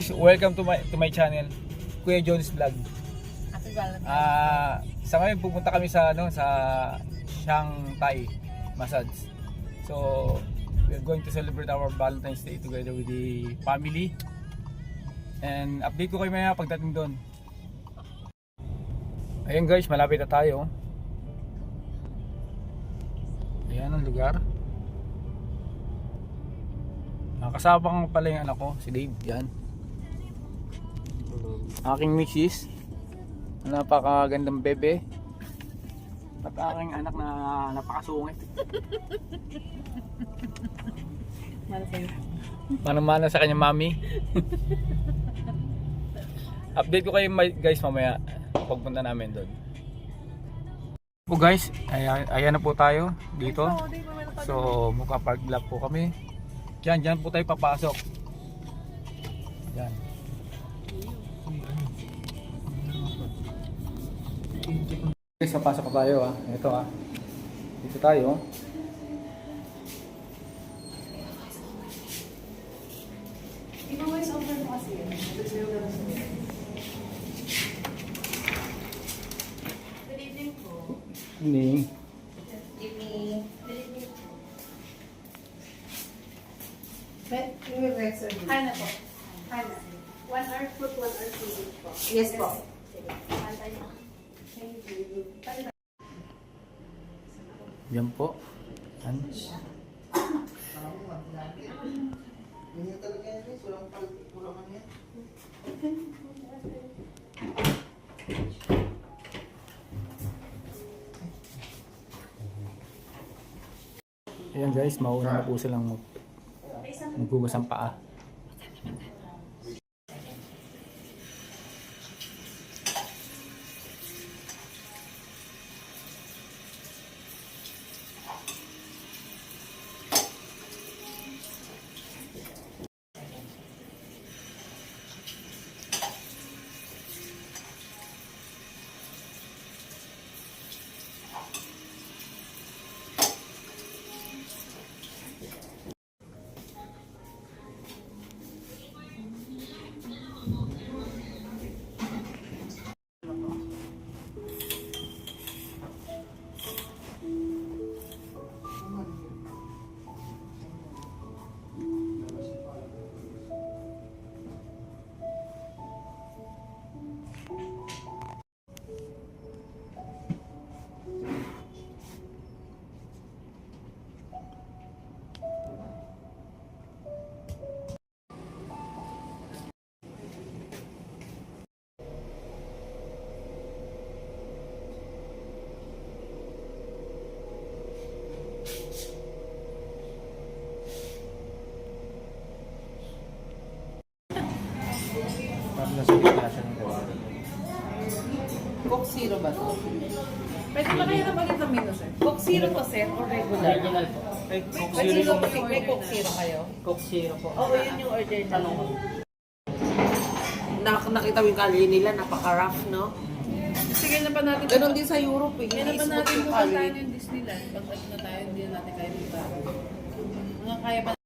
guys, welcome to my channel, Kuya Jones Vlog. Sa ngayon pupunta kami sa Shanghai Massage. So, we are going to celebrate our Valentine's Day together with the family. And update ko kayo maya pagdating doon. Ayun guys, malapit na tayo. Ayan ang lugar. Nakasama ko pala yung anak ko, si Dave. Yan. Aking misis. Napakagandang bebe. At aking anak na napakasungit. Mana-mana sa kanyang mami. Update ko kayo guys mamaya pagpunta namin doon. So guys, ayan na po tayo dito. So mukha park lot po kami. Diyan po tayo papasok. Diyan. Guys, papasok pa tayo ha. Ito ha. Dito tayo. Evening. Evening. Hana po. Hana. 1 hour foot, 1 hour feeding po. Yes po. Sige. Pantay mo. Thank you. Yan po. Yan. Ayan guys, mauna na po silang maghugas ang paa. Coke Zero ba to? Pwede ba kayo na maging menu, sir? Coke Zero to, sir, or regular? Original po. May Coke Zero kayo? Coke Zero po. Oo, yun yung order na. Nakita mo yung kali nila, napaka-rough, no? Sige na pa natin. Ganon din sa Europe, eh. Kaya na pa Smooth natin yung pupuntahan kali. yung Disneyland. Pag na tayo, hindi na natin kaya dito. Mga kaya pa